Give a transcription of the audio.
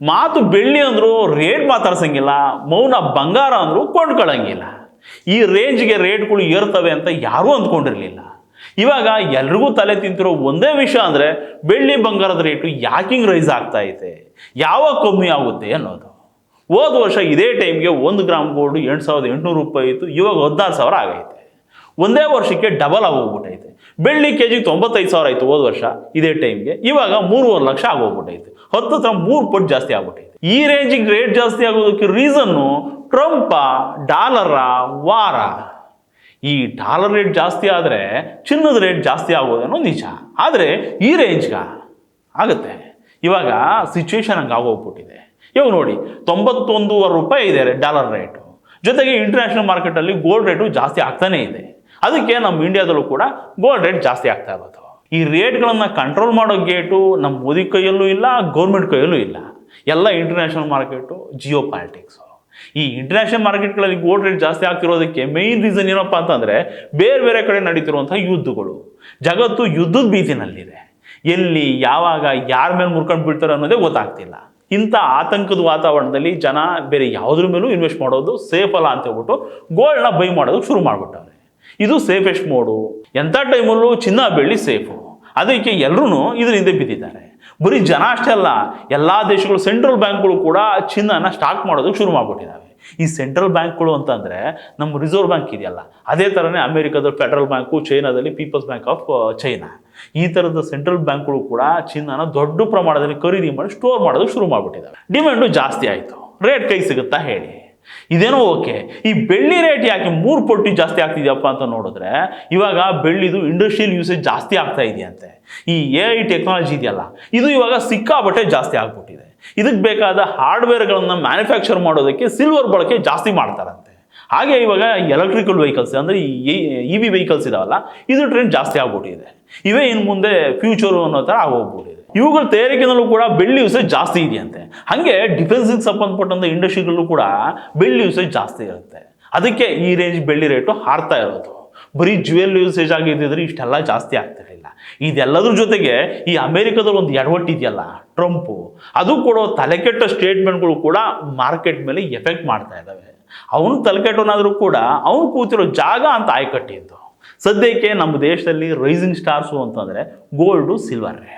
ಮಾತು ಬೆಳ್ಳಿ ಅಂದರೂ ರೇಟ್ ಮಾತಾಡ್ಸಂಗಿಲ್ಲ, ಮೌನ ಬಂಗಾರ ಅಂದರೂ ಕೊಂಡ್ಕೊಳ್ಳಂಗಿಲ್ಲ. ಈ ರೇಂಜ್ಗೆ ರೇಟ್ಗಳು ಏರ್ತವೆ ಅಂತ ಯಾರೂ ಅಂದ್ಕೊಂಡಿರಲಿಲ್ಲ. ಇವಾಗ ಎಲ್ರಿಗೂ ತಲೆ ತಿಂತಿರೋ ಒಂದೇ ವಿಷಯ ಅಂದರೆ ಬೆಳ್ಳಿ ಬಂಗಾರದ ರೇಟು ಯಾಕಿಂಗ್ ರೈಸ್ ಆಗ್ತಾ ಐತೆ, ಯಾವಾಗ ಕಮ್ಮಿ ಆಗುತ್ತೆ ಅನ್ನೋದು. ಹೋದ ವರ್ಷ ಇದೇ ಟೈಮ್ಗೆ 1 ಗ್ರಾಮ್ ಗೋಲ್ಡ್ 8,800 ರೂಪಾಯಿ ಇತ್ತು, ಇವಾಗ 16,000 ಆಗೈತೆ. ಒಂದೇ ವರ್ಷಕ್ಕೆ ಡಬಲ್ ಆಗೋಗ್ಬಿಟ್ಟೈತೆ. ಬೆಳ್ಳಿ ಕೆಜಿಗೆ 95,000 ಆಯಿತು ಹೋದ ವರ್ಷ ಇದೇ ಟೈಮ್ಗೆ, ಇವಾಗ 3.5 ಲಕ್ಷ ಆಗೋಗ್ಬಿಟ್ಟೈತೆ. 3 ಪಟ್ಟು ಜಾಸ್ತಿ ಆಗ್ಬಿಟ್ಟೈತೆ. ಈ ರೇಂಜಿಗೆ ರೇಟ್ ಜಾಸ್ತಿ ಆಗೋದಕ್ಕೆ ರೀಸನ್ನು ಟ್ರಂಪ, ಡಾಲರ, ವಾರ. ಈ ಡಾಲರ್ ರೇಟ್ ಜಾಸ್ತಿ ಆದರೆ ಚಿನ್ನದ ರೇಟ್ ಜಾಸ್ತಿ ಆಗೋದೇನೋ ನಿಜ, ಆದರೆ ಈ ರೇಂಜ್ಗೆ ಆಗುತ್ತೆ. ಇವಾಗ ಸಿಚುವೇಶನ್ ಹಂಗೆ ಆಗೋಗ್ಬಿಟ್ಟಿದೆ. ಇವಾಗ ನೋಡಿ 91.5 ರೂಪಾಯಿ ಇದೆ ಡಾಲರ್ ರೇಟು, ಜೊತೆಗೆ ಇಂಟರ್ನ್ಯಾಷನಲ್ ಮಾರ್ಕೆಟಲ್ಲಿ ಗೋಲ್ಡ್ ರೇಟು ಜಾಸ್ತಿ ಆಗ್ತಾನೇ ಇದೆ. ಅದಕ್ಕೆ ನಮ್ಮ ಇಂಡಿಯಾದಲ್ಲೂ ಕೂಡ ಗೋಲ್ಡ್ ರೇಟ್ ಜಾಸ್ತಿ ಆಗ್ತಾ ಇರೋದು. ಈ ರೇಟ್ಗಳನ್ನು ಕಂಟ್ರೋಲ್ ಮಾಡೋ ಗೇಟು ನಮ್ಮ ಮೋದಿ ಕೈಯಲ್ಲೂ ಇಲ್ಲ, ಗೌರ್ಮೆಂಟ್ ಕೈಯಲ್ಲೂ ಇಲ್ಲ. ಎಲ್ಲ ಇಂಟರ್ನ್ಯಾಷನಲ್ ಮಾರ್ಕೆಟು, ಜಿಯೋ ಪಾಲಿಟಿಕ್ಸು. ಈ ಇಂಟರ್ನ್ಯಾಷನಲ್ ಮಾರ್ಕೆಟ್ಗಳಲ್ಲಿ ಗೋಲ್ಡ್ ರೇಟ್ ಜಾಸ್ತಿ ಆಗ್ತಿರೋದಕ್ಕೆ ಮೇಯ್ನ್ ರೀಸನ್ ಏನಪ್ಪ ಅಂತಂದರೆ ಬೇರೆ ಬೇರೆ ಕಡೆ ನಡೀತಿರುವಂಥ ಯುದ್ಧಗಳು. ಜಗತ್ತು ಯುದ್ಧದ ಭೀತಿನಲ್ಲಿದೆ. ಎಲ್ಲಿ ಯಾವಾಗ ಯಾರ ಮೇಲೆ ಮುರ್ಕೊಂಡು ಬೀಳ್ತಾರೆ ಅನ್ನೋದೇ ಗೊತ್ತಾಗ್ತಿಲ್ಲ. ಇಂಥ ಆತಂಕದ ವಾತಾವರಣದಲ್ಲಿ ಜನ ಬೇರೆ ಯಾವುದ್ರ ಮೇಲೂ ಇನ್ವೆಸ್ಟ್ ಮಾಡೋದು ಸೇಫ್ ಅಲ್ಲ ಅಂತ ಹೇಳ್ಬಿಟ್ಟು ಗೋಲ್ಡ್ನ ಬೈ ಮಾಡೋದಕ್ಕೆ ಶುರು ಮಾಡಿಬಿಟ್ಟವ್ರೆ. ಇದು ಸೇಫೆಸ್ಟ್ ಮೋಡು. ಎಂಥ ಟೈಮಲ್ಲೂ ಚಿನ್ನ ಬೆಳ್ಳಿ ಸೇಫು. ಅದಕ್ಕೆ ಎಲ್ಲರೂ ಇದ್ರ ಹಿಂದೆ ಬಿದ್ದಿದ್ದಾರೆ. ಬರೀ ಜನ ಅಷ್ಟೇ ಅಲ್ಲ, ಎಲ್ಲ ದೇಶಗಳು ಸೆಂಟ್ರಲ್ ಬ್ಯಾಂಕ್ಗಳು ಕೂಡ ಚಿನ್ನನ ಸ್ಟಾಕ್ ಮಾಡೋದಕ್ಕೆ ಶುರು ಮಾಡಿಬಿಟ್ಟಿದ್ದಾವೆ. ಈ ಸೆಂಟ್ರಲ್ ಬ್ಯಾಂಕ್ಗಳು ಅಂತಂದರೆ ನಮ್ಮ ರಿಸರ್ವ್ ಬ್ಯಾಂಕ್ ಇದೆಯಲ್ಲ, ಅದೇ ಥರನೇ ಅಮೆರಿಕದ ಫೆಡರಲ್ ಬ್ಯಾಂಕು, ಚೈನಾದಲ್ಲಿ ಪೀಪಲ್ಸ್ ಬ್ಯಾಂಕ್ ಆಫ್ ಚೈನಾ, ಈ ಥರದ ಸೆಂಟ್ರಲ್ ಬ್ಯಾಂಕ್ಗಳು ಕೂಡ ಚಿನ್ನನ ದೊಡ್ಡ ಪ್ರಮಾಣದಲ್ಲಿ ಖರೀದಿ ಮಾಡಿ ಸ್ಟೋರ್ ಮಾಡೋದಕ್ಕೆ ಶುರು ಮಾಡಿಬಿಟ್ಟಿದ್ದಾವೆ. ಡಿಮ್ಯಾಂಡು ಜಾಸ್ತಿ ಆಯಿತು, ರೇಟ್ ಕೈ ಸಿಗುತ್ತಾ ಹೇಳಿ? ಇದೇನೋ ಓಕೆ. ಈ ಬೆಳ್ಳಿ ರೇಟ್ ಯಾಕೆ 3 ಪಟ್ಟು ಜಾಸ್ತಿ ಆಗ್ತಿದೆಯಪ್ಪ ಅಂತ ನೋಡಿದ್ರೆ, ಇವಾಗ ಬೆಳ್ಳಿದು ಇಂಡಸ್ಟ್ರಿಯಲ್ ಯೂಸೇಜ್ ಜಾಸ್ತಿ ಆಗ್ತಾ ಇದೆಯಂತೆ. ಈ AI ಟೆಕ್ನಾಲಜಿ ಇದೆಯಲ್ಲ, ಇದು ಇವಾಗ ಸಿಕ್ಕಾಪಟ್ಟೆ ಜಾಸ್ತಿ ಆಗ್ಬಿಟ್ಟಿದೆ. ಇದಕ್ಕೆ ಬೇಕಾದ ಹಾರ್ಡ್ವೇರ್ಗಳನ್ನು ಮ್ಯಾನುಫ್ಯಾಕ್ಚರ್ ಮಾಡೋದಕ್ಕೆ ಸಿಲ್ವರ್ ಬಳಕೆ ಜಾಸ್ತಿ ಮಾಡ್ತಾರಂತೆ. ಹಾಗೆ ಇವಾಗ ಎಲೆಕ್ಟ್ರಿಕಲ್ ವೆಹಿಕಲ್ಸ್ ಅಂದರೆ EV ವೆಹಿಕಲ್ಸ್ ಇದಾವಲ್ಲ, ಇದು ಟ್ರೆಂಡ್ ಜಾಸ್ತಿ ಆಗ್ಬಿಟ್ಟಿದೆ. ಇವೇ ಇನ್ನು ಮುಂದೆ ಫ್ಯೂಚರು ಅನ್ನೋ ಥರ ಆಗೋಗ್ಬಿಟ್ಟಿದೆ. ಇವುಗಳ ತಯಾರಿಕೆನಲ್ಲೂ ಕೂಡ ಬೆಳ್ಳಿ ಯೂಸೇಜ್ ಜಾಸ್ತಿ ಇದೆಯಂತೆ. ಹಾಗೆ ಡಿಫೆನ್ಸಿಗೆ ಸಂಬಂಧಪಟ್ಟಂಥ ಇಂಡಸ್ಟ್ರಿಗಳಲ್ಲೂ ಕೂಡ ಬೆಳ್ಳಿ ಯೂಸೇಜ್ ಜಾಸ್ತಿ ಇರುತ್ತೆ. ಅದಕ್ಕೆ ಈ ರೇಂಜ್ ಬೆಳ್ಳಿ ರೇಟು ಹಾರ್ತಾ ಇರೋದು. ಬರೀ ಜ್ಯುವೆಲ್ ಯೂಸೇಜ್ ಆಗಿದ್ದಿದ್ರೆ ಇಷ್ಟೆಲ್ಲ ಜಾಸ್ತಿ ಆಗ್ತಿರಲಿಲ್ಲ. ಇದೆಲ್ಲದ್ರ ಜೊತೆಗೆ ಈ ಅಮೆರಿಕದಲ್ಲಿ ಒಂದು ಎಡವಟ್ಟು ಇದೆಯಲ್ಲ, ಟ್ರಂಪು, ಅದು ಕೊಡೋ ತಲೆಕೆಟ್ಟ ಸ್ಟೇಟ್ಮೆಂಟ್ಗಳು ಕೂಡ ಮಾರ್ಕೆಟ್ ಮೇಲೆ ಎಫೆಕ್ಟ್ ಮಾಡ್ತಾ ಇದ್ದಾವೆ. ಅವನು ತಲೆಕೆಟ್ಟವನಾದರೂ ಕೂಡ ಅವನು ಕೂತಿರೋ ಜಾಗ ಅಂತ ಆಯ್ಕಟ್ಟಿದ್ದು. ಸದ್ಯಕ್ಕೆ ನಮ್ಮ ದೇಶದಲ್ಲಿ ರೈಸಿಂಗ್ ಸ್ಟಾರ್ಸು ಅಂತಂದರೆ ಗೋಲ್ಡು, ಸಿಲ್ವರೇ.